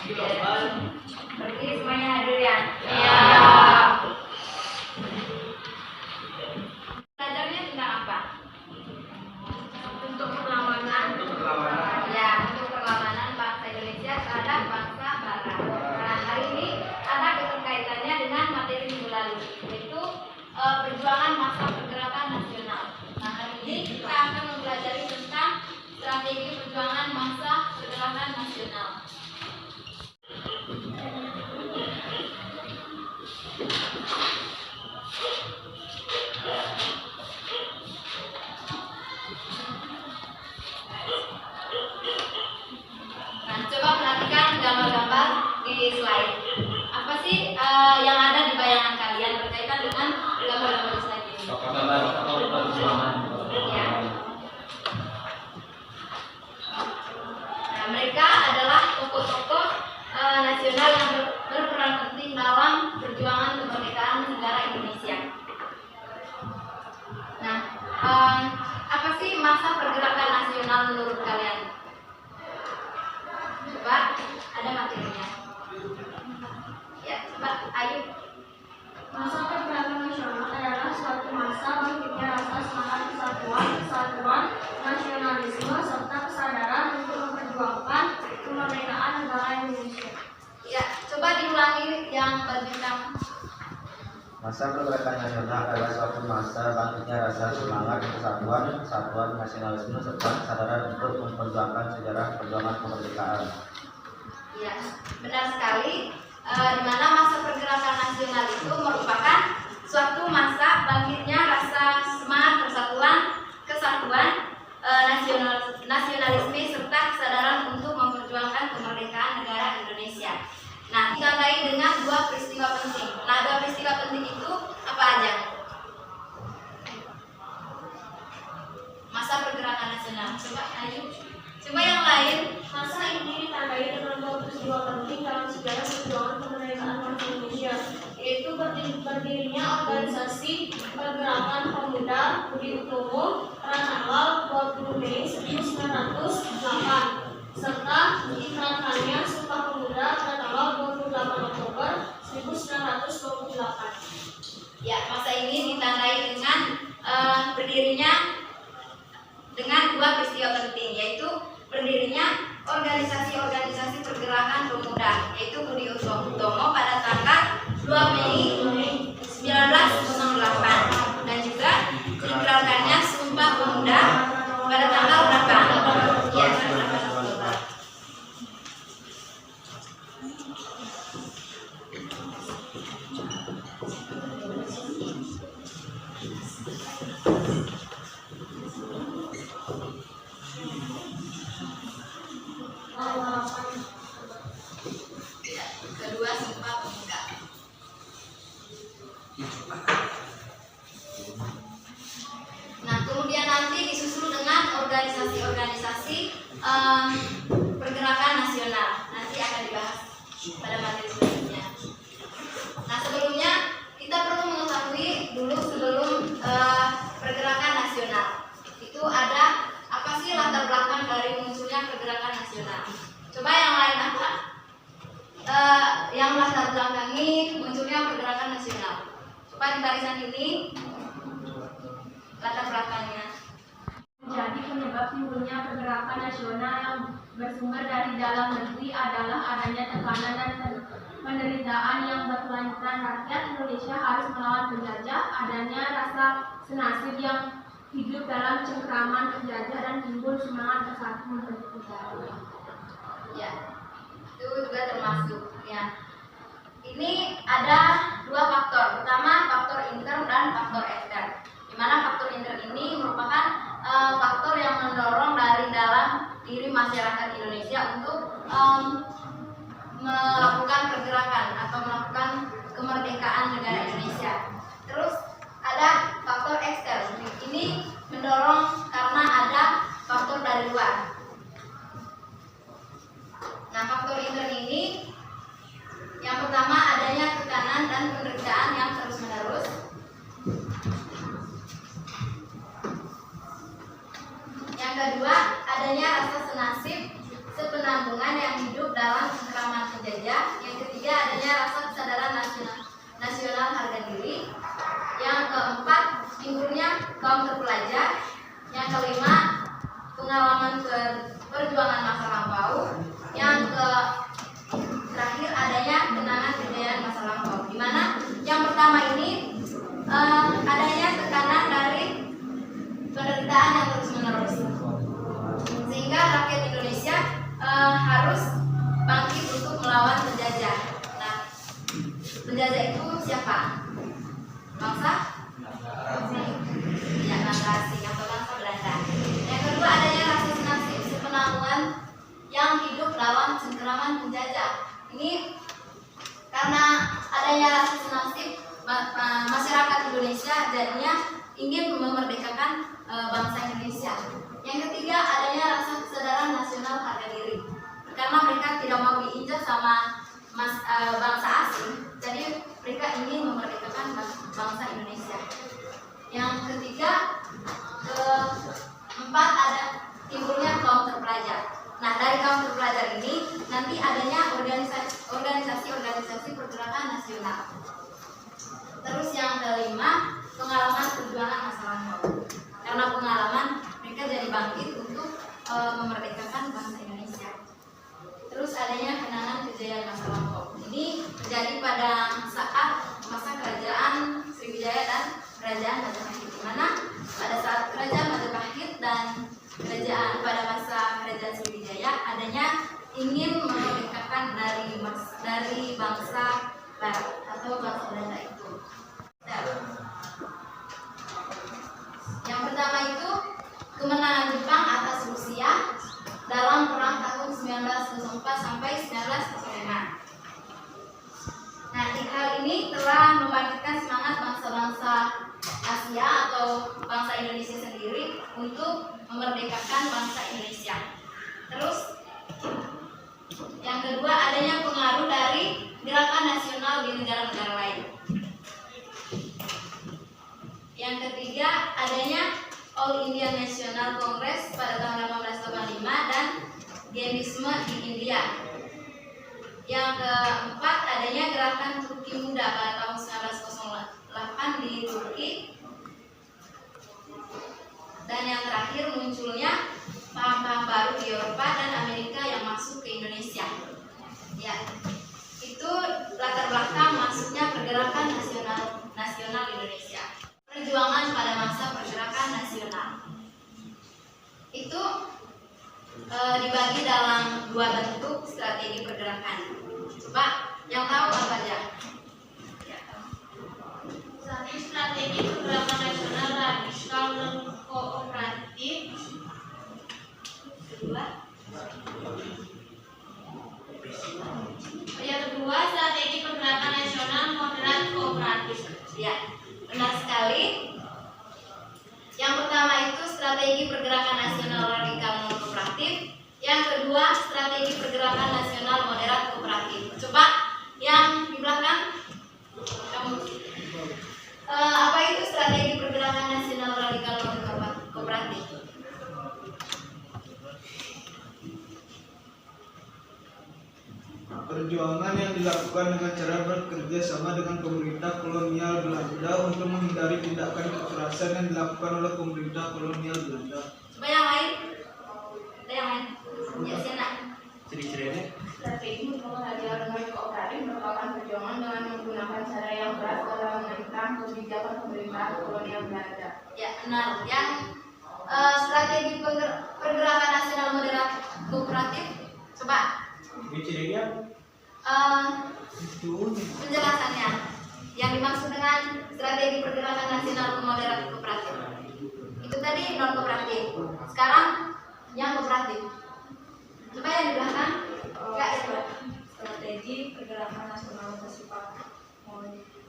Berdiri semuanya hadir ya? Ya. Belajarnya tentang apa? Untuk perlawanan. Ya, untuk perlawanan bangsa Indonesia terhadap bangsa Barat. Nah, hari ini ada keterkaitannya dengan materi minggu lalu, yaitu perjuangan masa pergerakan nasional. Nah, hari ini kita akan mempelajari tentang strategi perjuangan masa pergerakan nasional. Nah, coba perhatikan gambar-gambar di slide. Apa sih yang ada di bayangan kalian berkaitan dengan gambar-gambar di slide ini? Ya. Nah, mereka adalah tokoh-tokoh nasional yang berperan penting dalam perjuangan kemerdekaan negara Indonesia. Nah, apa sih masa pergerakan nasional menurut kalian? Coba, ada materinya. Ya, coba, ayo. Masa pergerakan nasional adalah suatu masa bangkitnya rasa semangat kesatuan, nasionalisme, serta kesadaran untuk memperjuangkan kemerdekaan negara Indonesia. Ya, coba diulangi yang bagian. Masa pergerakan nasional adalah suatu masa bangkitnya rasa semangat kesatuan, nasionalisme, serta kesadaran untuk memperjuangkan sejarah perjuangan kemerdekaan. Ya, benar sekali. Di mana masa pergerakan nasional itu merupakan suatu masa bangkitnya rasa semangat kesatuan, nasionalisme serta kesadaran untuk memperjuangkan kemerdekaan negara Indonesia. Nah, ditandai dengan dua peristiwa penting. Nah, dua peristiwa penting itu apa aja? Masa pergerakan nasional. Coba, ayo. Coba yang lain. Masa ini ditandai dengan dua peristiwa penting dalam sejarah perjuangan kemerdekaan bangsa Indonesia, yaitu berdirinya organisasi pergerakan pemuda Budi Utomo pada tanggal 20 Mei 1908, serta diterapkannya Sumpah Pemuda pada tanggal 28 Oktober 1928. Ya, masa ini ditandai dengan berdirinya dengan dua peristiwa penting, yaitu berdirinya organisasi pergerakan pemuda, yaitu Budi Utomo pada tanggal 2 Mei 1908, dan juga dikeluarkannya Sumpah Pemuda pada tanggal berapa? Ya, 18 Oktober. Kedua, Sumpah Pemuda. Nah, kemudian nanti disusul dengan organisasi pergerakan nasional. Nanti akan dibahas pada materi selanjutnya. Nah, sebelumnya kita perlu mengetahui dulu sebelum pergerakan nasional itu ada apa sih latar belakang dari munculnya pergerakan nasional. Coba yang lain apa? Yang latar belakangi munculnya pergerakan nasional. Coba di barisan ini latar belakangnya. Jadi penyebab timbulnya pergerakan nasional yang bersumber dari dalam negeri adalah adanya tekanan dan penderitaan yang berkelanjutan. Rakyat Indonesia harus melawan penjajah, adanya rasa senasib yang hidup dalam cengkraman penjajah, dan timbul semangat bersatu membentuk negara. Ya, itu juga termasuk ya. Ini ada dua faktor. Pertama, faktor intern dan faktor ekstern. Di mana faktor intern ini merupakan faktor yang mendorong dari dalam diri masyarakat Indonesia untuk melakukan pergerakan atau melakukan kemerdekaan negara Indonesia. Terus ada faktor ekstern. Ini mendorong karena ada faktor dari luar. Nah, faktor intern ini yang pertama adanya tekanan dan penderitaan yang terus-menerus. Yang kedua, adanya rasa senasib sepenanggungan yang hidup dalam cengkraman terpelajar. Yang ketiga adanya rasa kesadaran nasional harga diri. Yang keempat timbulnya kaum terpelajar. Yang kelima pengalaman perjuangan masa lampau. Yang terakhir adanya kenangan kejayaan masa lampau. Di mana yang pertama ini adanya tekanan dari penderitaan yang terus menerus, sehingga rakyat Indonesia harus bangkit untuk melawan penjajah. Nah, penjajah itu siapa? Bangsa? Ya, bangsa asing atau bangsa Belanda. Yang kedua adanya rasa senasib sepenanggungan yang hidup lawan cengkeraman penjajah. Ini karena adanya rasa senasib masyarakat Indonesia jadinya ingin memerdekakan bangsa Indonesia. Yang ketiga adanya rasa kesadaran nasional harga diri, karena mereka tidak mau diinjak sama bangsa asing, jadi mereka ingin memerdekakan bangsa Indonesia. Yang ketiga, keempat ada timbulnya kaum terpelajar. Nah, dari kaum terpelajar ini nanti adanya organisasi pergerakan nasional. Terus yang kelima, pengalaman perjuangan masa lampau. Karena pengalaman mereka jadi bangkit untuk memerdekakan bangsa Indonesia. Terus adanya kenangan kejayaan masa lampau. Ini terjadi pada saat masa kerajaan Sriwijaya dan kerajaan Majapahit, di mana pada saat kerajaan Majapahit dan pada masa kerajaan Sriwijaya adanya ingin memerdekakan dari bangsa Barat atau bangsa Belanda itu. Yang pertama itu kemenangan Jepang atas Rusia dalam perang tahun 1904 sampai 1905. Nah, hal ini telah membangkitkan semangat bangsa-bangsa Asia atau bangsa Indonesia sendiri untuk memerdekakan bangsa Indonesia. Terus yang kedua adanya pengaruh dari gerakan nasional di negara-negara lain. Yang ketiga adanya All India National Congress pada tahun 1885 dan Genisme di India. Yang keempat adanya gerakan Turki Muda pada tahun 1908 di Turki. Dan yang terakhir munculnya paham-paham baru di Eropa dan Amerika yang masuk ke Indonesia. Ya, itu latar belakang masuknya pergerakan nasional Indonesia. Perjuangan pada masa pergerakan nasional itu dibagi dalam dua bentuk strategi pergerakan. Coba yang tahu apa aja? Satu, strategi pergerakan nasional radikal dan kooperatif. Yang kedua, strategi pergerakan nasional moderat kooperatif. Ya, benar sekali. Yang pertama itu strategi pergerakan nasional radikal non kooperatif. Yang kedua, strategi pergerakan nasional moderat kooperatif. Coba yang di belakang, kamu. Apa itu strategi pergerakan nasional radikal non kooperatif? Perjuangan yang dilakukan dengan cara bekerja sama dengan pemerintah kolonial Belanda untuk menghindari tindakan kekerasan yang dilakukan oleh pemerintah kolonial Belanda. Coba yang lain? Ada yang lain? Ya, Siana. Ciri-cirinya? Strategi untuk menghadirkan kooperatif merupakan perjuangan dengan menggunakan cara yang keras dalam menentang kebijakan pemerintah kolonial Belanda. Ya, benar. Yang strategi pergerakan nasional moderat kooperatif. Coba. Ini cirinya? Penjelasannya yang dimaksud dengan strategi pergerakan nasional moderat kooperatif itu tadi non kooperatif, sekarang yang kooperatif. Coba yang di belakang. Strategi pergerakan nasional bersifat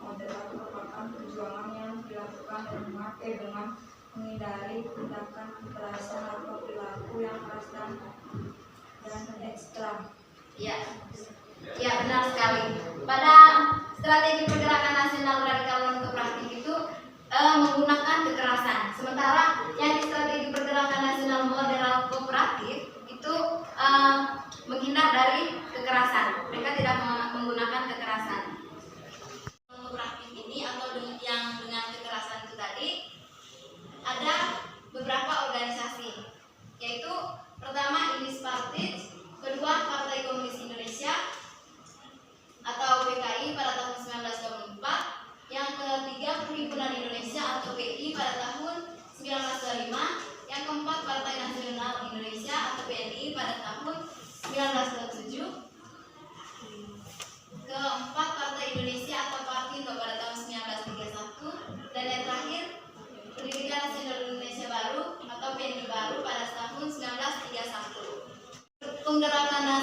moderat merupakan perjuangan yang dilakukan dengan menghindari tindakan kekerasan atau perilaku yang keras dan ekstrem. Ya, ya benar sekali. Pada strategi pergerakan nasional radikal non kooperatif itu menggunakan kekerasan. Sementara yang di strategi pergerakan nasional moderat kooperatif itu menghindar dari kekerasan. Mereka tidak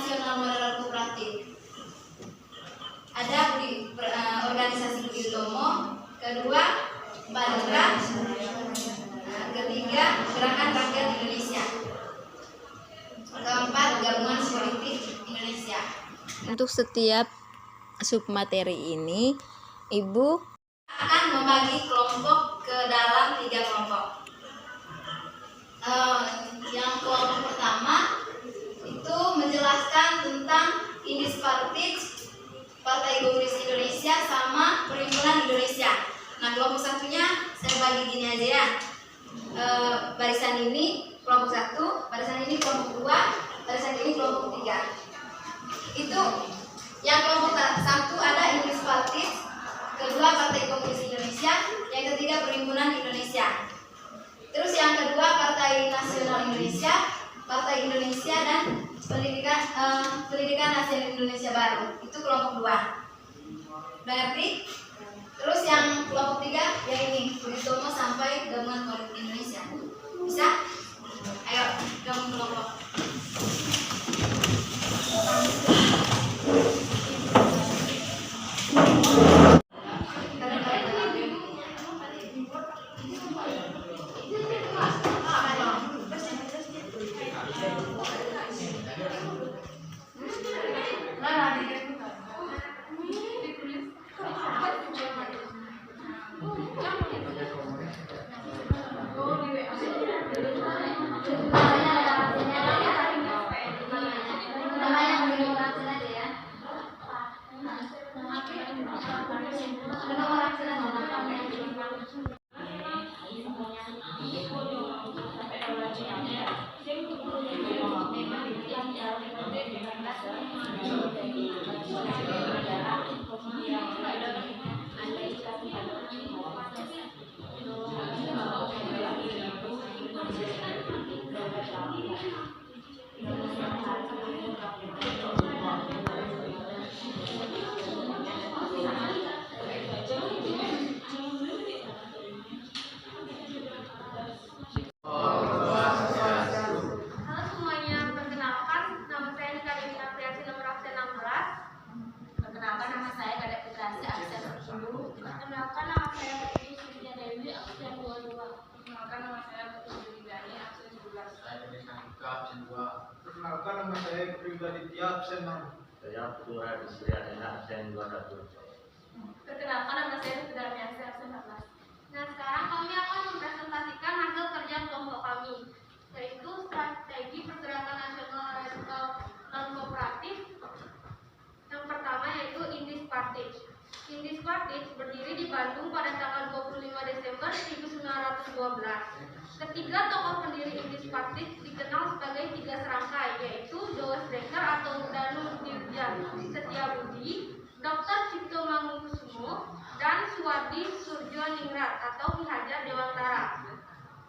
Nasional Modern Kooperatif. Ada organisasi Budi Utomo, kedua Badra, ketiga Gerakan Rakyat Indonesia, keempat Gabungan Politik Indonesia. Untuk setiap submateri ini, Ibu akan membagi kelompok ke dalam 3 kelompok. Yang kelompok pertama itu menjelaskan tentang Indis Partai Komunis Indonesia sama Perhimpunan Indonesia. Nah, kelompok satunya saya bagi gini aja ya. Barisan ini kelompok 1, barisan ini kelompok 2, barisan ini kelompok 3. Itu yang kelompok 1 ada Indis Partis, kedua Partai Komunis Indonesia, yang ketiga Perhimpunan Indonesia. Terus yang kedua Partai Nasional Indonesia, Partai Indonesia dan Pendidikan Nasional Indonesia Baru. Itu kelompok 2. Udah ngerti? Terus yang kelompok 3 yang ini, Budi Utomo sampai Gabungan Politik Indonesia. Bisa? Ayo gabung kelompok. Perkenalkan, nama saya Pribaditya, absen 6. Saya Putu Hadisriadana, absen 21. Perkenalkan, nama saya Sudarmiansyah, absen 14. Nah, sekarang kami akan mempresentasikan hasil kerja kelompok kami, yaitu strategi pergerakan nasional radikal non kooperatif. Yang pertama yaitu Indis Partis. Indis Partis berdiri di Bandung pada tanggal 25 Desember 1912. Ketiga tokoh pendiri Indis Partis dikenal sebagai 3 serangkai, yaitu Joes Dekker atau Danu Dirja Setiabudi, Dr. Cipto Mangunkusumo, dan Suwardi Surjoningrat atau Ki Hajar Dewantara.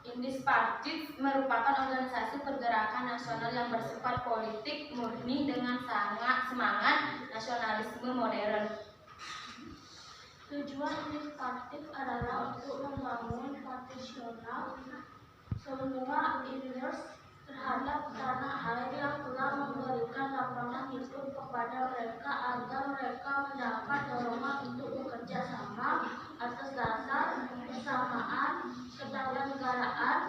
Indis Partis merupakan organisasi pergerakan nasional yang bersifat politik murni dengan sangat semangat nasionalisme modern. Tujuan Indis Partis adalah untuk membangun partisional semua Inders terhadap tanah air yang telah memberikan lapangan hidup kepada mereka agar mereka mendapat dorongan untuk bekerja sama atas dasar kesamaan ketatanegaraan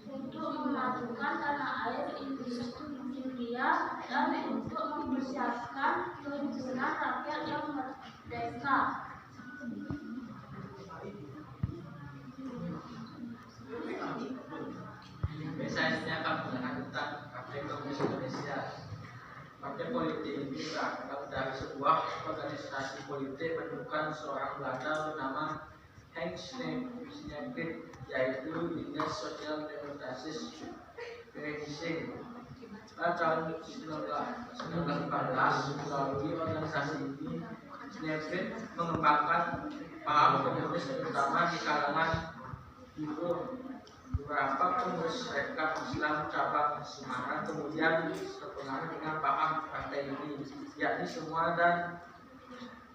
untuk memajukan tanah air India dan untuk mempersiapkan kehimpunan rakyat yang merdeka. Saya Gabungan Anggota Partai Komunis Indonesia. Partai politik ini berangkat dari sebuah organisasi politik bentukan seorang Belanda bernama Henk Sneevliet, yaitu Dinas Sosial Demokratis Vereniging. Pada tahun 1914 melalui organisasi ini, Sneevliet mengembangkan paham komunis terutama di kalangan ibu. Beberapa pengurus Serikat Islam cabang Semarang kemudian terpengaruh dengan paham partai ini, yakni semua dan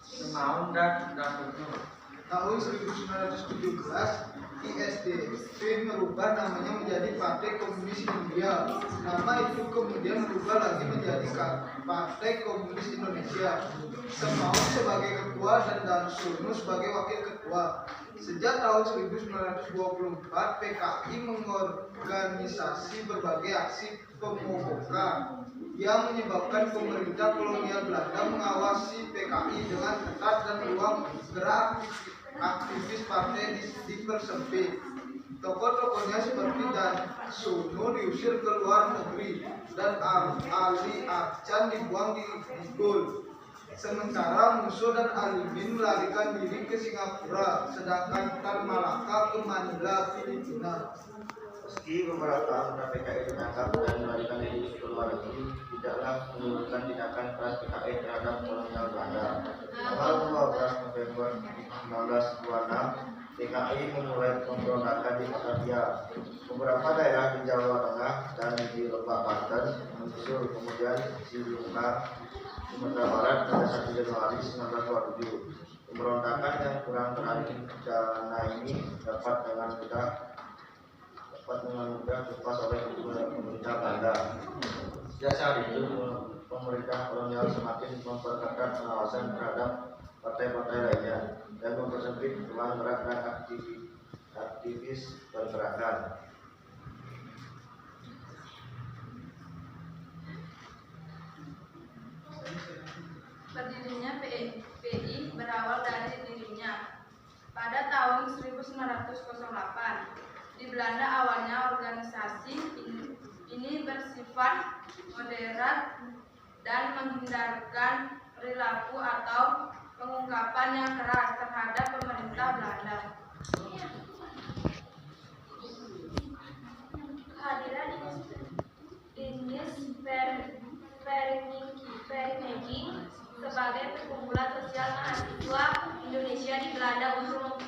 semaun dan Penuh. Tahun 1917, ISDP merubah namanya menjadi Partai Komunis India. Nama itu kemudian berubah lagi menjadi Partai Komunis Indonesia. Semaun sebagai ketua dan Darsono sebagai wakil ketua. Sejak tahun 1924, PKI mengorganisasi berbagai aksi pemogokan yang menyebabkan pemerintah kolonial Belanda mengawasi PKI dengan ketat dan ruang gerak aktivis partai dipersempit. Tokoh-tokohnya seperti Darsono diusir ke luar negeri dan Ali Aksan dibuang di Bigol. Sementara Musso dan Alimin melarikan diri ke Singapura, sedangkan Tan Malaka ke Manila, Filipina. Meski beberapa anggota PKI ditangkap dan melarikan diri ke luar negeri, tidaklah menyebutkan tindakan keras PKI terhadap kolonial Belanda. Tanggal 12 November 1926, PKI memulai pemberontakan di Batavia. Beberapa daerah di Jawa Tengah dan di Lebak Banten menyusul, kemudian di Lumajang, Sumatera Barat pada 1 Januari 1927. Pemberontakan yang kurang terencana ini dapat dengan mudah lepas oleh pemerintah Belanda. Sejak saat itu, pemerintah kolonial semakin memperketat pengawasan terhadap partai-partai lainnya dan mempersempit ruang gerak dan aktivis pergerakan. Berdirinya PI berawal dari dirinya. Pada tahun 1908, di Belanda awalnya organisasi ini bersifat moderat dan menghindarkan perilaku atau pengungkapan yang keras terhadap pemerintah Belanda. Kehadiran Dinis Vereeniging sebagai perkumpulan sosial mahasiswa Indonesia di Belanda untuk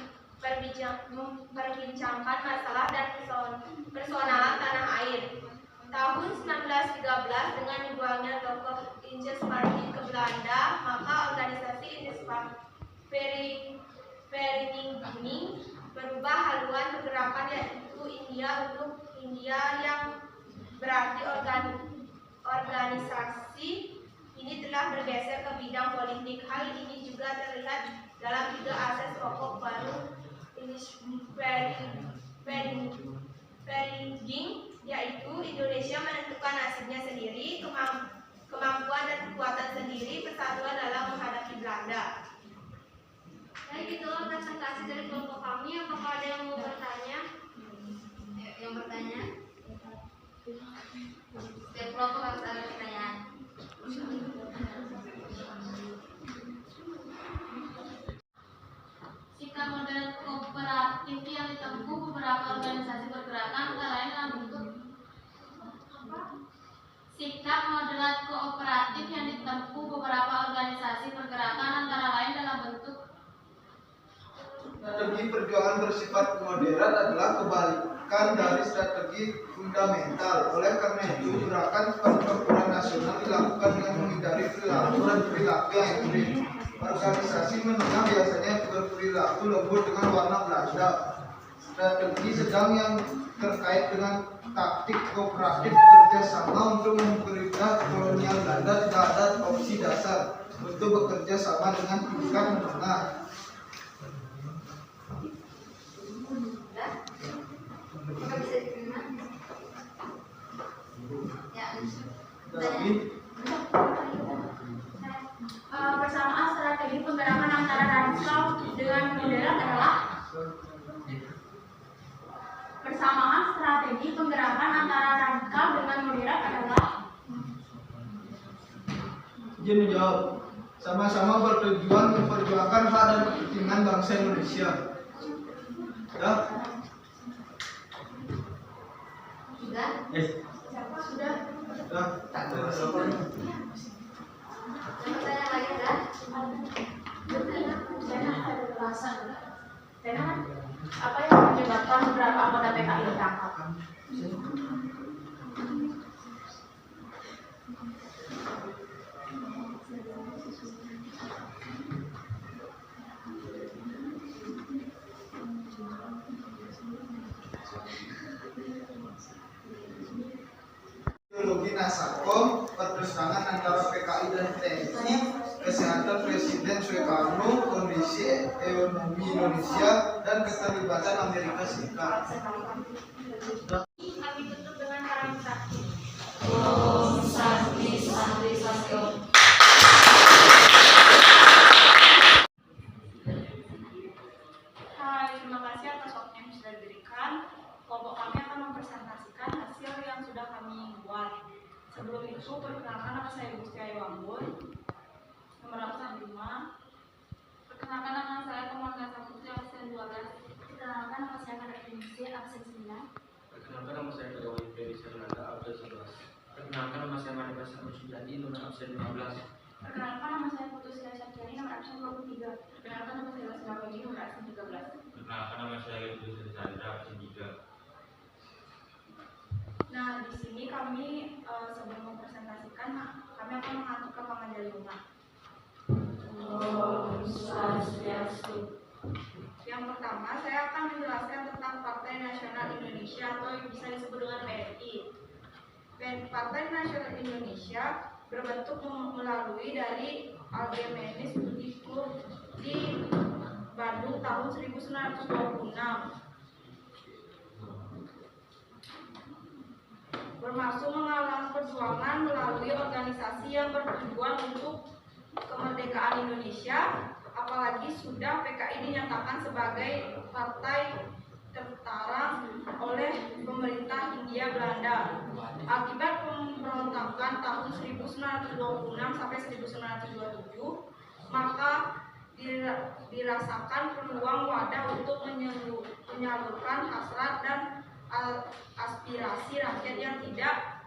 memperbincangkan masalah dan persoalan tanah air. Tahun 1913 dengan dibuangnya tokoh Inggris Party ke Belanda, maka organisasi Inggris Vereeniging berubah haluan pergerakan yaitu India untuk India yang berarti organisasi ini telah bergeser ke bidang politik. Hal ini juga terlihat dalam 3 asas pokok baru Vereeniging, yaitu Indonesia menentukan nasibnya sendiri, kemampuan dan kekuatan sendiri, persatuan dalam menghadapi Belanda. Baik, itulah presentasi dari kelompok kami. Apakah ada yang mau bertanya? Yang bertanya? Setiap kelompok harus ada pertanyaan. Sikap model kooperatif yang ditempuh beberapa organisasi pergerakan antara lain dalam bentuk Sikap moderat kooperatif yang ditempuh beberapa organisasi pergerakan antara lain dalam bentuk Strategi perjuangan bersifat moderat adalah kebalikan dari strategi fundamental. Oleh karena itu, gerakan pertempuran nasional dilakukan dengan menghindari perilaku dan perilaku yang ekstrim. Organisasi menengah biasanya berperilaku lembut dengan warna Belanda. Strategi sedang yang terkait dengan taktik kooperatif kerjasama untuk memerintah kolonial Belanda tidak ada opsi dasar untuk bekerja sama dengan tingkat menengah. Apakah bisa diterima? Ya, Tapi persamaan strategi penggerakan antara radikal dengan moderat adalah persamaan strategi penggerakan antara radikal dengan moderat adalah izin menjawab. Sama-sama bertujuan memperjuangkan hak dan kepentingan bangsa Indonesia. Ya? sudah. sudah Ya? Yang bertanya lagi ada? apa yang menyebabkan beberapa anggota PKI ditangkap? Doni Nasako, perpesangan antara PKI dan TNI, kesehatan Presiden Soekarno, kondisi ekonomi Indonesia, dan keterlibatan Amerika Serikat. Kami tutup dengan karam sakti. Hai, terima kasih atas waktu yang sudah diberikan. Kelompok kami akan mempresentasikan hasil yang sudah kami buat. Sebelum itu, perkenalkan nama saya Gusti Ayu Ambon, nomor 85. Perkenalkan nama saya Komanda Saputra absen 12. Perkenalkan nama saya Kadek Indonesia absen 9. Perkenalkan nama saya Kedawi Ferry Sernanda, absen 11. Perkenalkan nama saya Manika Sarmusudadi, nomor absen 15. Perkenalkan nama saya Putu Sila Syafriani, nomor absen 23. Perkenalkan nama saya Lasila Widi, nomor absen 13. Perkenalkan nama saya Yudi Sandra, absen 3. Nah, di sini kami sebelum mempresentasikan, kami akan mengaturkan Pamanjalima. Yang pertama, saya akan menjelaskan tentang Partai Nasional Indonesia atau yang bisa disebut dengan PNI. Partai Nasional Indonesia berbentuk melalui dari Algemenis Budiku di Bandung tahun 1926. Bermaksud menggalang perjuangan melalui organisasi yang bertujuan untuk kemerdekaan Indonesia, apalagi sudah PKI dinyatakan sebagai partai tentara oleh pemerintah Hindia Belanda. Akibat pemberontakan tahun 1926 sampai 1927, maka dirasakan peluang wadah untuk menyalurkan hasrat dan aspirasi rakyat yang tidak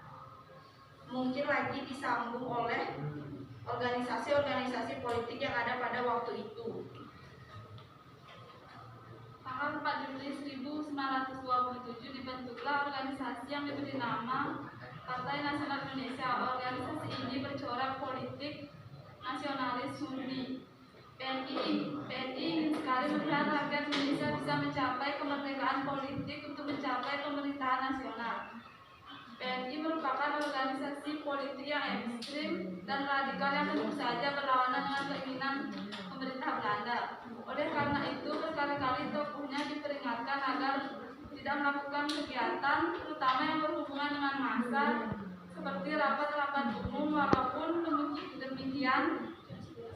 mungkin lagi disambung oleh organisasi-organisasi politik yang ada pada waktu itu. Tanggal 4 Juli 1927 dibentuklah organisasi yang diberi nama Partai Nasional Indonesia. Organisasi ini bercorak politik nasionalis murni. PNI ingin sekali melihat rakyat Indonesia bisa mencapai kemerdekaan politik untuk mencapai pemerintahan nasional. PNI merupakan organisasi politik yang ekstrim dan radikal yang tentu saja berlawanan dengan keinginan pemerintah Belanda. Oleh karena itu, berkali-kali tokohnya diperingatkan agar tidak melakukan kegiatan, terutama yang berhubungan dengan massa, seperti rapat-rapat umum. Walaupun demikian,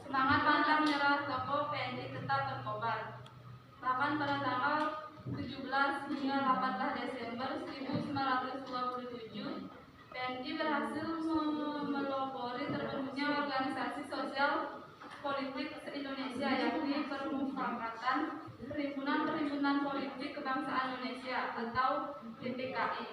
semangat pantang menyerah tokoh PNI tetap berkobar. Bahkan pada tanggal 17 hingga 18 Desember 1927, PNI berhasil melopori terbentuknya organisasi sosial politik se-Indonesia, yakni Permufakatan Perhimpunan Politik Kebangsaan Indonesia atau PPKI.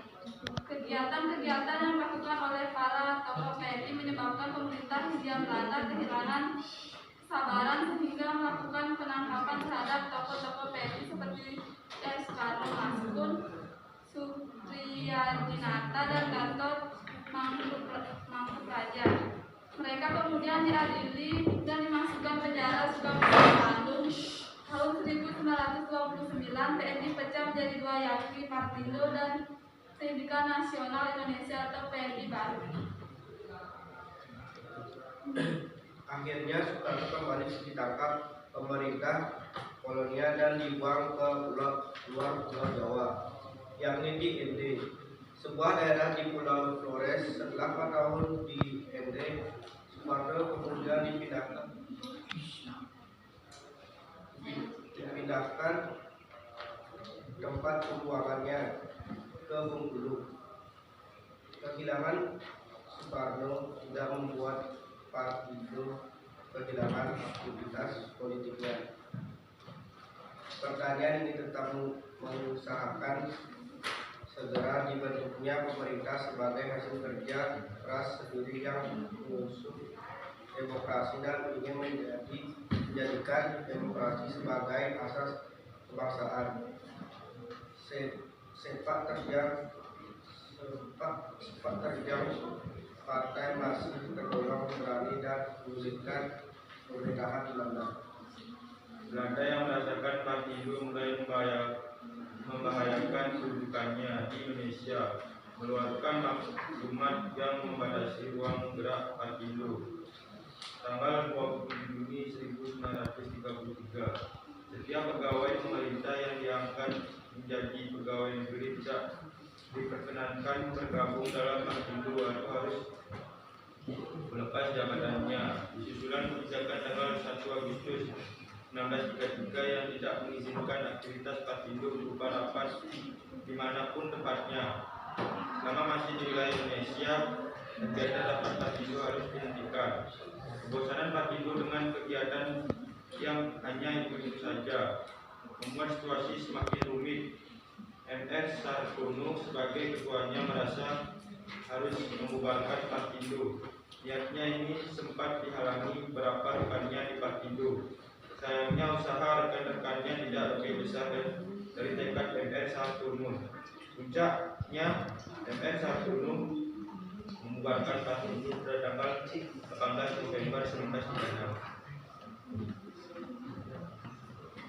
Kegiatan-kegiatan yang dilakukan oleh para tokoh PNI menyebabkan pemerintah Hindia Belanda kehilangan kesabaran sehingga melakukan penangkapan terhadap tokoh-tokoh PNI seperti Soekarno Maskun, Supriyadinata, dan Gatot Mangkupraja. Mereka kemudian diadili dan dimasukkan penjara Sukamiskin Bandung. Tahun 1929 PNI pecah menjadi dua, yakni Partindo dan Sindikat Nasional Indonesia atau PNI baru. Akhirnya Soekarno kembali ditangkap pemerintah kolonial dan dibuang ke luar Pulau Jawa, yakni di NT, sebuah daerah di Pulau Flores. Setelah 4 tahun di NT, Soekarno kemudian dipindahkan tempat pembuangannya ke Bengkulu. Kehilangan Soekarno tidak membuat Partindo kehilangan aktivitas politiknya. Pertanian ini tetap mengusahakan segera dibentuknya pemerintah sebagai hasil kerja keras sendiri yang mengusung demokrasi dan ingin menjadikan demokrasi sebagai asas kebangsaan. Sepak terjang partai masih tergolong berani dan menyulitkan pemerintahan Belanda. Belanda yang merasakan Partindo mulai membahayakan kedudukannya di Indonesia mengeluarkan maklumat yang membatasi ruang gerak Partindo. Tanggal 27 Juni 1933, setiap pegawai pemerintah yang diangkat menjadi pegawai negeri tidak diperkenankan bergabung dalam Partindo atau harus melepas jabatannya. Susulan kebijakan tanggal 1 Agustus 1933 yang tidak mengizinkan aktivitas Partindo berupa rapat dimanapun tempatnya. Selama masih di wilayah Indonesia, kegiatan rapat Partindo harus dihentikan. Kebosanan Partindo dengan kegiatan yang hanya itu saja membuat situasi semakin rumit. MR Sartono sebagai ketuanya merasa harus membubarkan Partindo. Niatnya ini sempat dihalangi beberapa rekannya di Partindo. Sayangnya usaha rekan-rekannya tidak lebih besar dari tekad MR Sartono. Puncaknya, MR Sartono membubarkan Partindo pada tanggal 18 November 1936.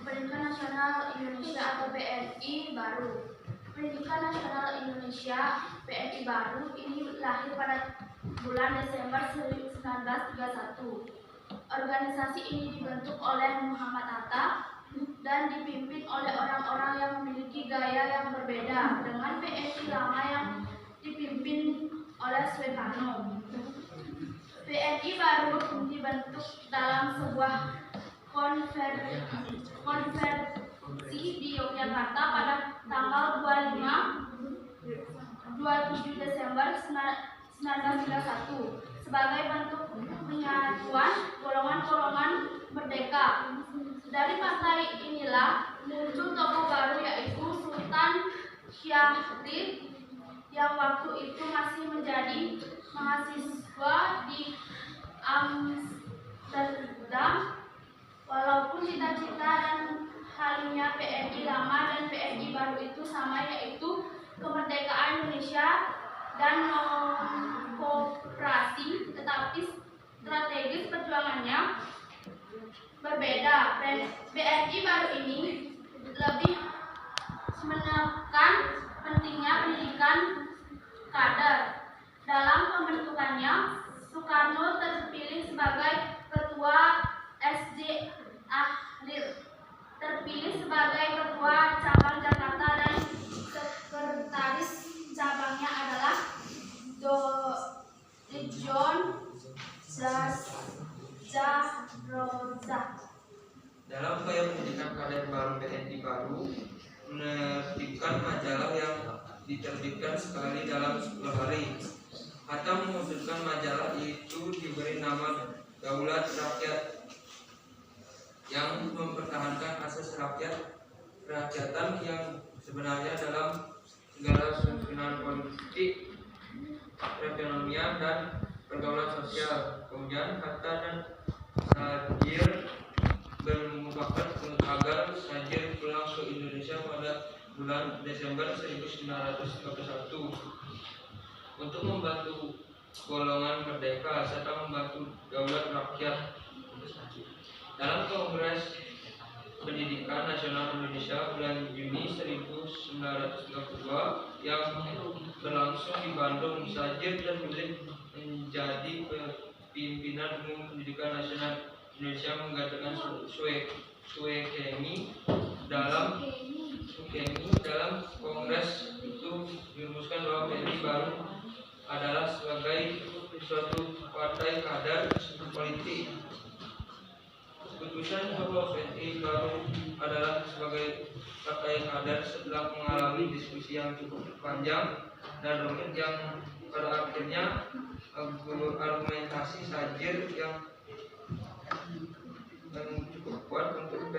Pendidikan Nasional Indonesia atau PNI baru. Pendidikan Nasional Indonesia PNI baru ini lahir pada bulan Desember 1931. Organisasi ini dibentuk oleh Muhammad Hatta dan dipimpin oleh orang-orang yang memiliki gaya yang berbeda dengan PNI lama yang dipimpin oleh Soekarno. PNI baru dibentuk dalam sebuah konferensi di Yogyakarta pada tanggal 27 Desember 1931 sebagai bentuk penyatuan golongan-golongan merdeka. Dari partai inilah muncul tokoh baru yaitu Sultan Syahrir yang waktu itu masih menjadi mahasiswa di Amsterdam. Walaupun cita-cita dan halnya PNI lama dan PNI baru itu sama, yaitu kemerdekaan Indonesia dan non-koperasi, tetapi strategis perjuangannya berbeda. PNI baru ini lebih menekan pentingnya pendidikan kader. Dalam pembentukannya, Soekarno terpilih sebagai ketua SD Ahlir, terpilih sebagai ketua cabang Jakarta dan sekretaris cabangnya adalah John Zahroza. Dalam upaya pendidikan kader baru PNI baru menerbitkan majalah yang diterbitkan sekali dalam 10 hari. Hatta mengusulkan majalah itu diberi nama Daulat Rakyat yang mempertahankan asas kerakyatan yang sebenarnya dalam segala susunan politik, perekonomian dan pergaulan sosial. Kemudian Hatta dan Sajir bermufakat agar Sajir pulang ke Indonesia pada bulan Desember 1931 untuk membantu golongan merdeka serta membantu daulat rakyat. Dalam Kongres Pendidikan Nasional Indonesia bulan Juni 1932 yang berlangsung di Bandung, Sajir terpilih menjadi pimpinan umum Pendidikan Nasional Indonesia menggantikan Suekemi. Dalam Kongres itu dirumuskan bahwa PNI baru adalah sebagai suatu partai kader politik. Keputusan bahwa PNI baru adalah sebagai partai kader setelah mengalami diskusi yang cukup panjang dan rumit yang pada akhirnya argumentasi Sajir yang cukup kuat untuk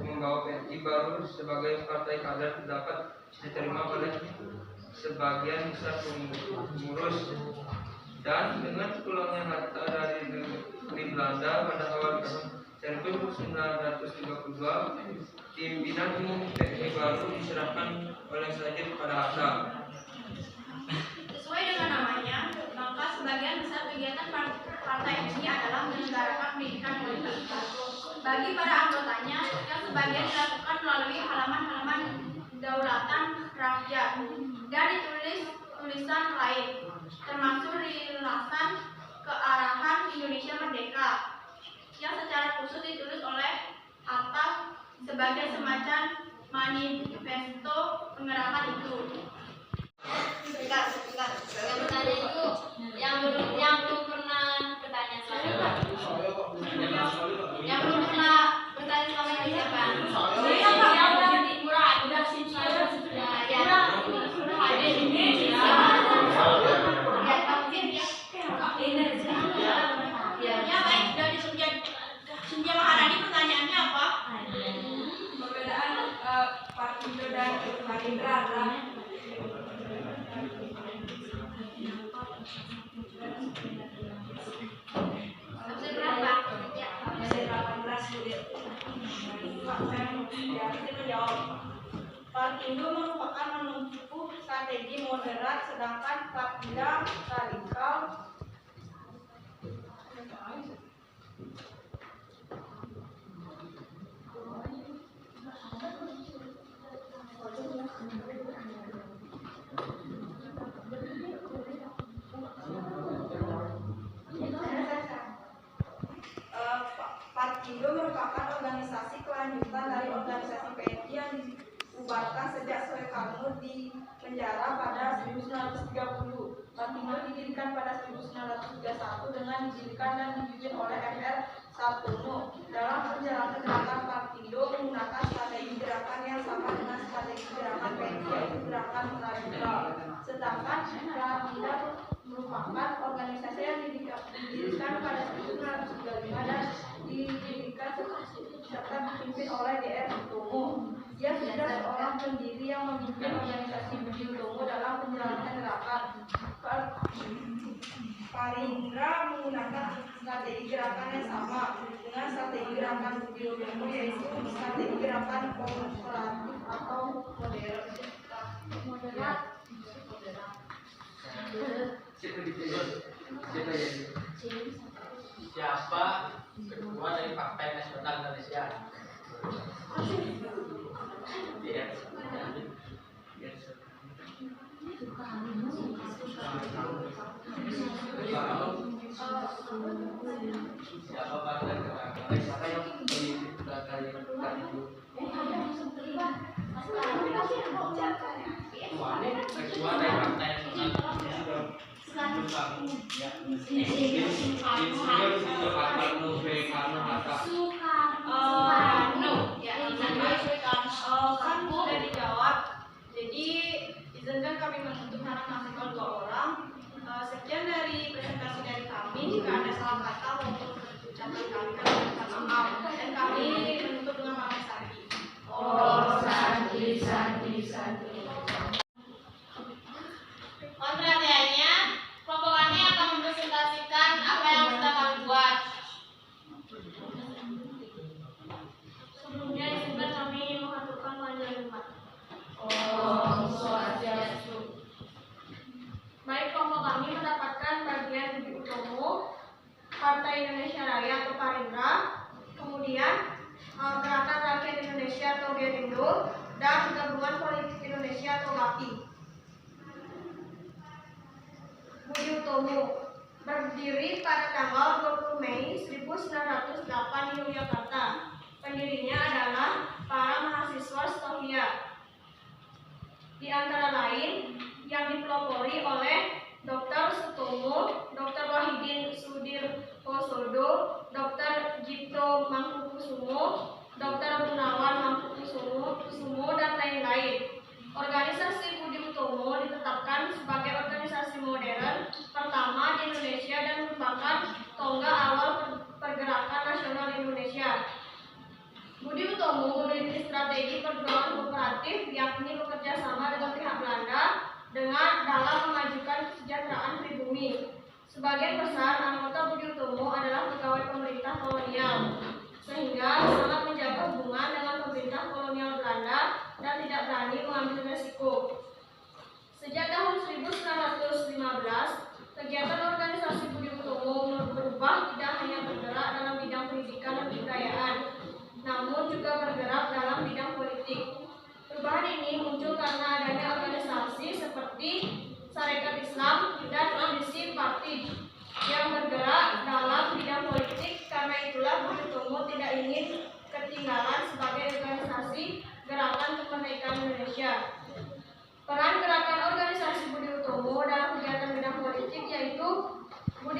membawa PNI baru sebagai partai kader dapat diterima oleh sebagian besar pengurus. Dan dengan pulangnya Hatta dari Belanda pada awal tahun 1932, pimpinan umum PNI baru diserahkan oleh Sajir kepada Hatta. Sesuai dengan namanya, maka sebagian besar kegiatan partai ini adalah menyelenggarakan pendidikan politik bagi para anggotanya, yang sebagian dilakukan melalui halaman-halaman daulatan rakyat dan ditulis tulisan lain, termasuk rilasan kearahan Indonesia Merdeka yang secara khusus ditulis oleh Hatta sebagai semacam manifesto penggerakan itu. Sebentar. Yang bertanya itu yang belum pernah bertanya selama yang belum pernah bertanya selama ini siapa? Yang udah siap. Ya, hadir ini. Ya baik, dari Cynthia Maharani pertanyaannya apa? Perbedaan Partindo dan Gerindra adalah Absen berapa? Ya. absen 18 Pak, saya menjawab. Partindo merupakan menempuh strategi moderat, sedangkan Partida radikal Partindo merupakan organisasi kelanjutan dari organisasi PNI yang dibubarkan sejak Soekarno di penjara pada 1930. Partindo didirikan pada 1931 dengan didirikan dan dipimpin oleh R.R. Sartono. Dalam perjalanan gerakan Partindo menggunakan strategi gerakan yang sama dengan strategi gerakan PNI, yaitu gerakan radikal. Sedangkan Partindo merupakan organisasi yang didirikan pada 1935 dan didirikan serta dipimpin oleh DR Utomo. Dia sudah seorang pendiri yang memimpin organisasi Budi Utomo dalam penjalanan gerakan. Parindra menggunakan strategi gerakan yang sama dengan strategi gerakan Budi Utomo, yaitu strategi gerakan kooperatif atau moderat. Siapa ketua dari Partai Nasional Indonesia? Siapa partai siapa yang dari ketua dari Partai Nasional Soekarno. Ya, kan sudah dijawab. Jadi izinkan kami menutup karena masih dua orang. Sekian dari presentasi dari kami. Jika ada salah kata maupun ucapan kami minta maaf. Dan kami menutup dengan Mama Santi. Oh, Santi. Mohon perhatiannya, kelompok kami akan mempresentasikan apa yang sudah kami buat. Sebelumnya izinkan kami mengaturkan panjang umat. Baik, kelompok kami mendapatkan bagian Budi Utomo, Partai Indonesia Raya atau Parindra, kemudian Gerakan Rakyat Indonesia atau Gerindo, dan Gabungan Politik Indonesia atau GAPI. Budi Utomo berdiri pada tanggal 20 Mei 1908 di Yogyakarta. Pendirinya adalah para mahasiswa Stohia. Di antara lain yang dipelopori oleh Dr. Sutomo, Dr. Wahidin Sudirhosodo, Dr. Jipto Mangkukusumo, Dr. Gunawan Mangkukusumo, dan lain-lain. Organisasi Budi Utomo ditetapkan sebagai organisasi modern pertama di Indonesia dan merupakan tonggak awal pergerakan nasional Indonesia. Budi Utomo memiliki strategi perjuangan kooperatif, yakni bekerja sama dengan pihak Belanda dalam memajukan kesejahteraan pribumi. Sebagian besar anggota Budi Utomo adalah pegawai pemerintah kolonial, sehingga sangat menjaga hubungan dengan pemerintah kolonial Belanda dan tidak berani mengambil resiko. Sejak tahun 1915, kegiatan organisasi Budi Utomo berubah, tidak hanya bergerak dalam bidang pendidikan dan kebudayaan, namun juga bergerak dalam bidang politik. Perubahan ini muncul karena adanya organisasi seperti Sarekat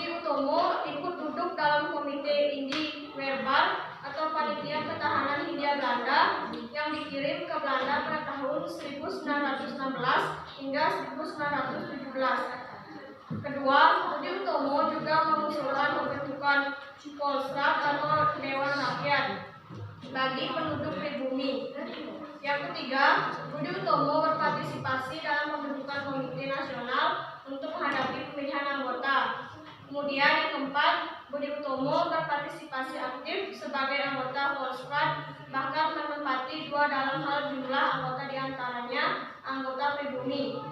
Budi Utomo ikut duduk dalam Komite Indi Weerbaar atau Panitia Ketahanan Hindia Belanda yang dikirim ke Belanda pada tahun 1916 hingga 1917. Kedua, Budi Utomo juga mengusulkan pembentukan Volksraad atau Dewan Rakyat bagi penduduk pribumi. Yang ketiga, Budi Utomo berpartisipasi dalam pembentukan Komite Nasional untuk menghadapi pemilihan anggota. Kemudian yang keempat, Budi Utomo berpartisipasi aktif sebagai anggota Volksraad, bahkan menempati 2 dalam hal jumlah anggota diantaranya anggota pribumi.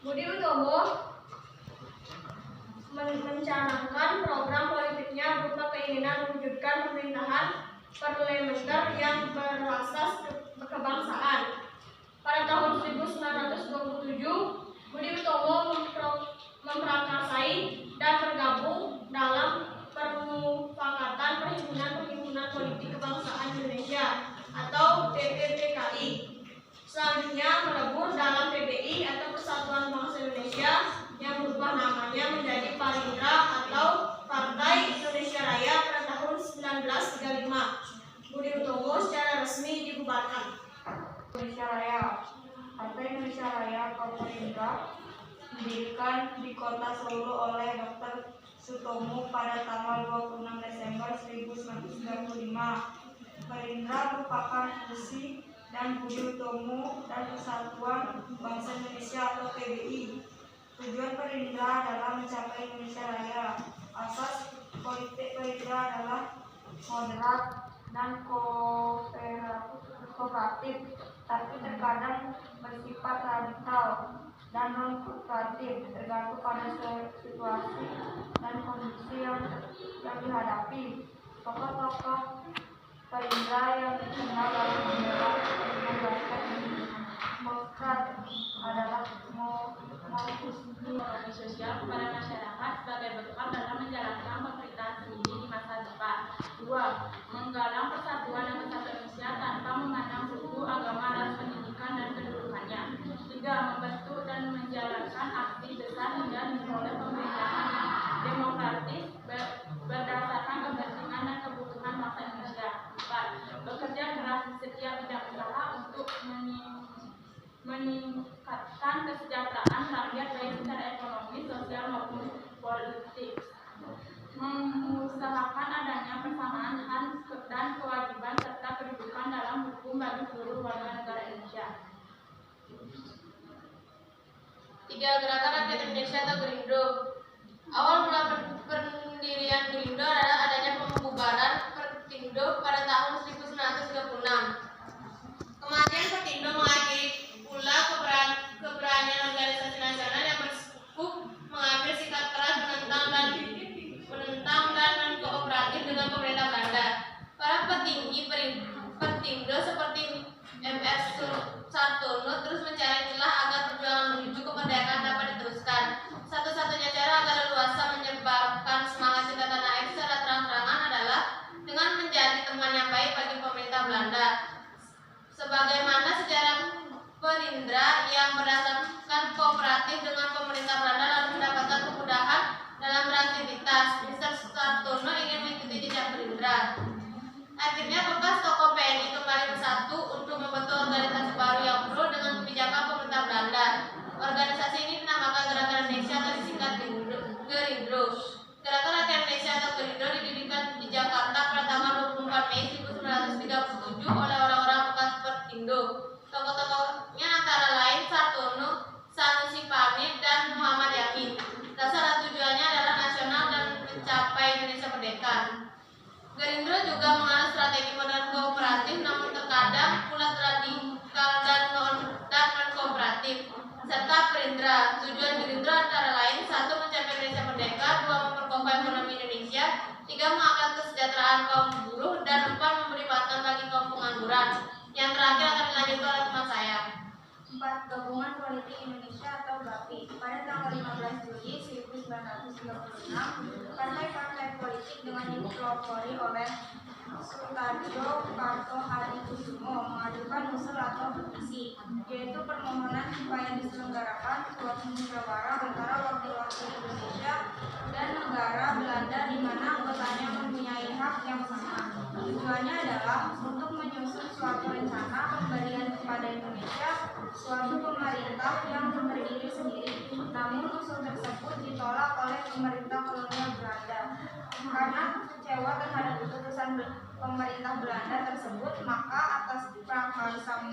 Budi Utomo mencanangkan program politiknya berupa keinginan mewujudkan pemerintahan parlementer yang berasas kebangsaan. Pada tahun 1927, Budi Utomo memprakarsai dan bergabung dalam Permufakatan Perhimpunan Politik Kebangsaan Indonesia atau PPPKI. Selanjutnya melebur dalam PBI atau Persatuan Bangsa Indonesia yang berubah namanya menjadi Parindra atau Partai Indonesia Raya pada tahun 1935. Budi Utomo secara resmi dibubarkan. Indonesia Raya. Partai Indonesia Raya atau Parindra didirikan di kota Solo oleh Dr. Sutomo pada tanggal 26 Desember 1995. Parindra merupakan fungsi dan Budi Utomo dan Persatuan Bangsa Indonesia atau PBI. Tujuan Parindra adalah mencapai Indonesia Raya. Asas politik Parindra adalah moderat dan kooperatif, tapi terkadang bersifat radikal dan non-kooperatif, tergantung pada situasi dan kondisi yang dihadapi. Tokoh-tokoh Parindra yang dikenal dalam membuatkan demokrat adalah ekonomi sosial kepada masyarakat sebagai bekal dalam menjalankan pemerintahan sendiri di masa depan. 2. Menggalang persatuan dan kesatuan Indonesia tanpa memandang suku, agama, ras, pendidikan, dan kedudukannya. 3. Membentuk dan menjalankan aksi besar hingga memperoleh pemerintahan yang demokratis berdasarkan kepentingan dan kebutuhan bangsa Indonesia. 4. Bekerja keras di setiap bidang usaha untuk meningkatkan kesejahteraan rakyat baik secara ekonomi, sosial maupun politik. Mengusahakan adanya persamaan hak dan kewajiban serta kedudukan dalam hukum bagi seluruh warga negara Indonesia. 3. Gerakan Rakyat Indonesia atau Gerindo. Awal mula pendirian Gerindo adalah adanya pembubaran Pertindo pada tahun 1936. Kematian Pertindo mengakhiri pula keberanian organisasi nasional yang bersikukuh mengambil sikap keras menentang dan kooperatif dengan pemerintah Belanda. Para petinggi Pertindo seperti M.R. Sartono terus mencari celah agar perjuangan menuju kemerdekaan dapat diteruskan. Satu-satunya cara agar leluasa menyebarkan semangat cinta tanah air secara terang-terangan adalah dengan menjadi teman yang baik bagi pemerintah Belanda. Sebagaimana sejarah Parindra yang berdasarkan kooperatif dengan pemerintah Belanda lalu mendapatkan kemudahan dalam beraktivitas, Mr. Sartono ingin mengikuti jejak Parindra. Akhirnya bekas tokoh PNI kembali bersatu untuk membentuk organisasi baru yang pro dengan kebijakan pemerintah Belanda. Organisasi ini dinamakan Gerakan Indonesia atau disingkat Gerindo. Gerakan Rakyat Indonesia atau Gerindo didirikan di Jakarta pada tanggal 24 Mei 1937 oleh orang-orang bekas Pertindo. Tokoh-tokohnya antara lain Sartono, Sanusi Pamit, dan Muhammad Yakin. Dasar dan tujuannya adalah nasional dan mencapai Indonesia merdeka. Gerindra juga mengenal strategi modern kooperatif, namun terkadang pula radikal dan non-kooperatif. Serta Parindra. Tujuan Gerindra antara lain 1. Mencapai Indonesia merdeka, 2. Memperkokoh ekonomi Indonesia, 3. Mengangkat kesejahteraan kaum buruh, dan 4. Memberi makan bagi kaum pengangguran. Yang terakhir akan dilanjutkan oleh teman saya. 4. Gabungan Politik Indonesia atau GAPI. Pada tanggal 15 Juli 1936, partai-partai politik dengan dipelopori oleh Soekarno, Karto, Hadikusumo mengajukan usul atau petisi, yaitu permohonan supaya diselenggarakan suatu musyawarah antara wakil-wakil Indonesia dan negara Tujuannya adalah untuk menyusun suatu rencana pemberian kepada Indonesia suatu pemerintah yang berdiri sendiri. Namun usul tersebut ditolak oleh pemerintah kolonial Belanda. Karena kecewa terhadap keputusan pemerintah Belanda tersebut, maka atas prakarsa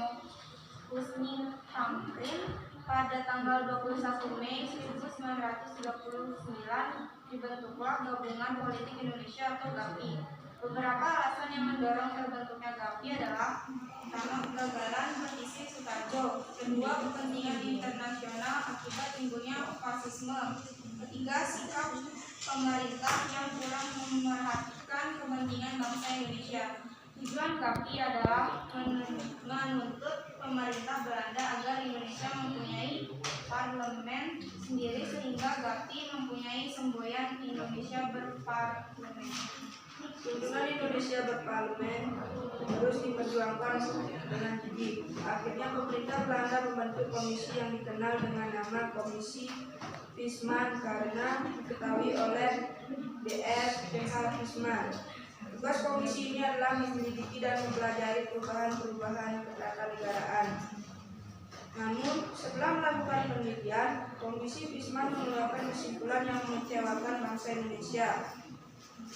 Husni Tamrin pada tanggal 21 Mei 1939 dibentuklah Gabungan Politik Indonesia atau GAPI. Beberapa alasan yang mendorong terbentuknya GAPI adalah: pertama, kegagalan petisi Sutarjo; kedua, kepentingan internasional akibat timbulnya fasisme; ketiga, sikap pemerintah yang kurang memerhatikan kepentingan bangsa Indonesia. Tujuan GAPI adalah menuntut pemerintah Belanda agar Indonesia mempunyai parlemen sendiri sehingga GAPI mempunyai semboyan Indonesia berparlemen. Tuntunan Indonesia berparlemen terus diperjuangkan dengan gigih. Akhirnya pemerintah Belanda membentuk komisi yang dikenal dengan nama Komisi Visman karena diketahui oleh Dr. Th. Visman. Tugas komisi ini adalah menyelidiki dan mempelajari perubahan-perubahan ketatanegaraan. Namun, setelah melakukan penelitian, Komisi Visman mengeluarkan kesimpulan yang mengecewakan bangsa Indonesia.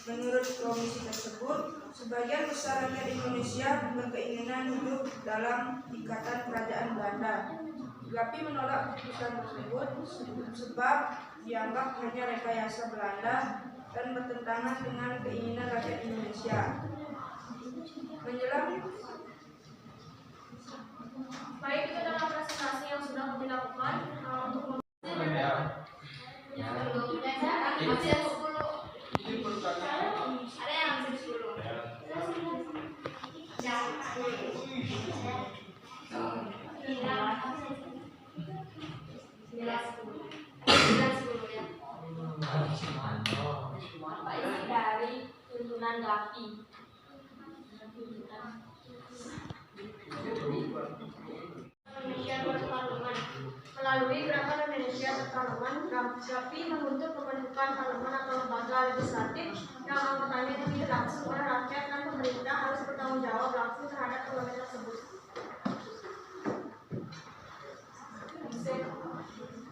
Menurut komisi tersebut, sebagian besar rakyat Indonesia berkeinginan hidup dalam ikatan kerajaan Belanda. GAPI menolak keputusan tersebut sebab dianggap hanya rekayasa Belanda dan bertentangan dengan keinginan rakyat Indonesia. Menjelang Baik, itu adalah presentasi yang sudah kami lakukan untuk Ada yang masih 10. apa isi dari tuntunan GAPI. Indonesia berparlemen. Melalui Gerakan Indonesia Berparlemen, GAPI menuntut pembentukan parlemen atau lembaga legislatif yang anggotanya dipilih langsung oleh rakyat dan pemerintah harus bertanggung jawab langsung terhadap parlemen tersebut.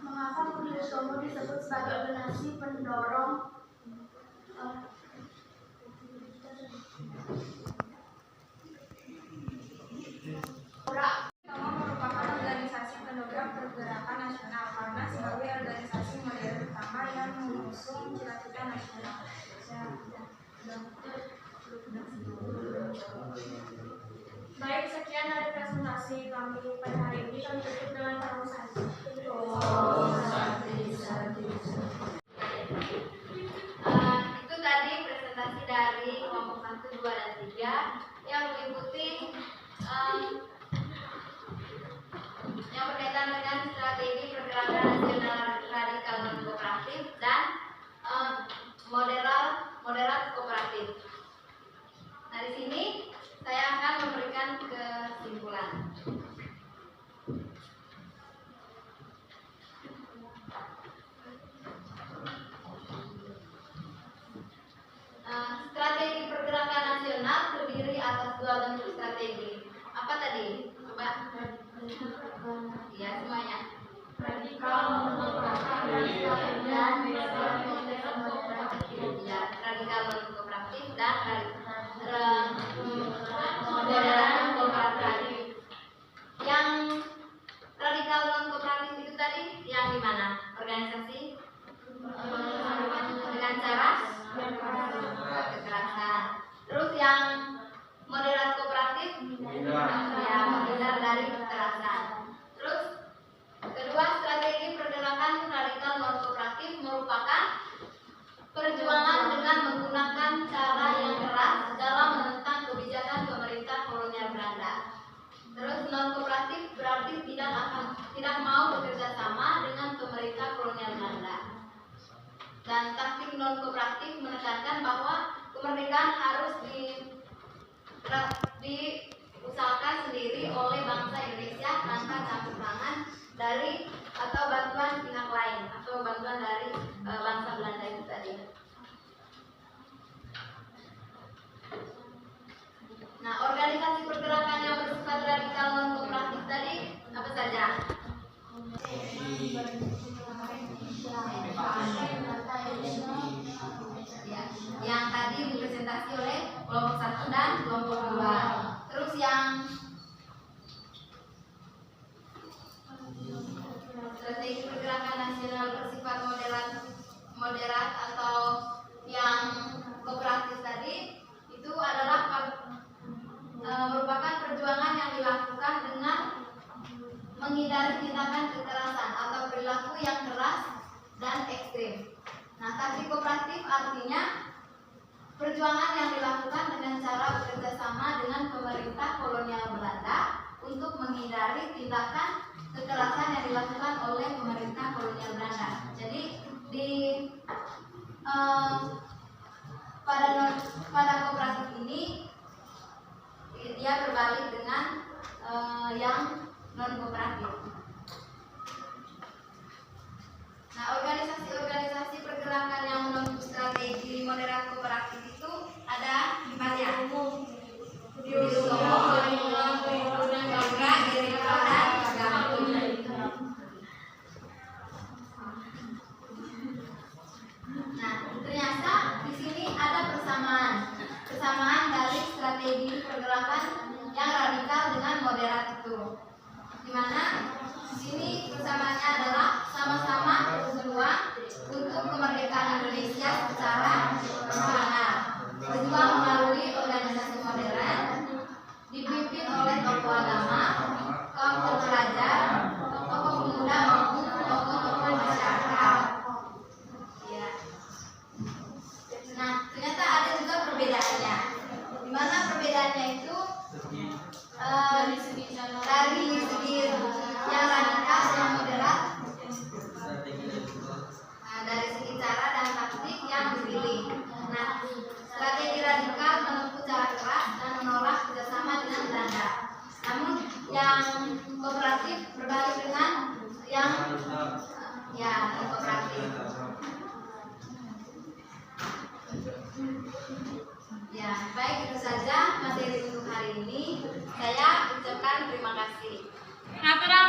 Mengapa Majelis Umum disebut sebagai organisasi pendorong merupakan organisasi pendobrak pergerakan nasional karena sebagai organisasi modern pertama yang mengusung cita-cita nasional. Baik, sekian dari presentasi kami pada hari ini. Kami tutup dengan pengumuman. Itu tadi presentasi dari kelompok 1, 2, dan 3 yang mengikuti yang berkaitan dengan strategi pergerakan nasional radikal non kooperatif dan moderat kooperatif. Nah, di sini saya akan memberikan kesimpulan. Strategi pergerakan nasional terdiri atas 2 bentuk strategi. Apa tadi? Coba. Ya, semuanya. Radikal non kooperatif dan Ya, radikal non kooperatif dan moderat kooperatif. Yang radikal non kooperatif itu tadi yang di mana? Organisasi dengan cara kekerasan. Terus yang moderat kooperatif ya menghindar dari kekerasan. Terus kedua, strategi pergerakan radikal non kooperatif merupakan perjuangan dengan menggunakan cara yang keras dalam menentang kebijakan pemerintah kolonial Belanda. Terus non kooperatif berarti tidak mau bekerja sama dengan pemerintah kolonial Belanda. Dan taktik non kooperatif menekankan bahwa kemerdekaan harus diusahakan sendiri oleh bangsa Indonesia tanpa campur tangan dari atau bantuan pihak lain atau bantuan dari bangsa Belanda itu tadi. menghindari tindakan kekerasan atau perilaku yang keras dan ekstrim. Nah, taktik kooperatif artinya perjuangan yang dilakukan dengan cara bekerja sama dengan pemerintah kolonial Belanda untuk menghindari tindakan kekerasan yang dilakukan oleh pemerintah kolonial Belanda. Jadi pada kooperatif ini dia berbalik dengan yang non kooperatif. Nah, organisasi-organisasi pergerakan yang menempuh strategi moderat kooperatif itu ada 4 ya. Nah, ternyata di sini ada persamaan dari strategi pergerakan yang radikal dengan moderat itu. Di mana di sini persamaannya adalah sama-sama berjuang untuk kemerdekaan Indonesia secara nasional. Berjuang melalui organisasi modern dipimpin oleh tokoh agama, kelompok pelajar, tokoh pemuda maupun tokoh-tokoh masyarakat. Ya. Nah, ternyata ada juga perbedaannya. Di mana perbedaannya itu dari segi yang radikal dan moderat, dari segi cara dan taktik yang dipilih. Nah, strategi radikal menempuh cara keras dan menolak kerjasama dengan Belanda. Namun yang kooperatif berbalik dengan yang kooperatif. Ya, baik, itu saja materi untuk hari ini. Saya ucapkan terima kasih. Nah, para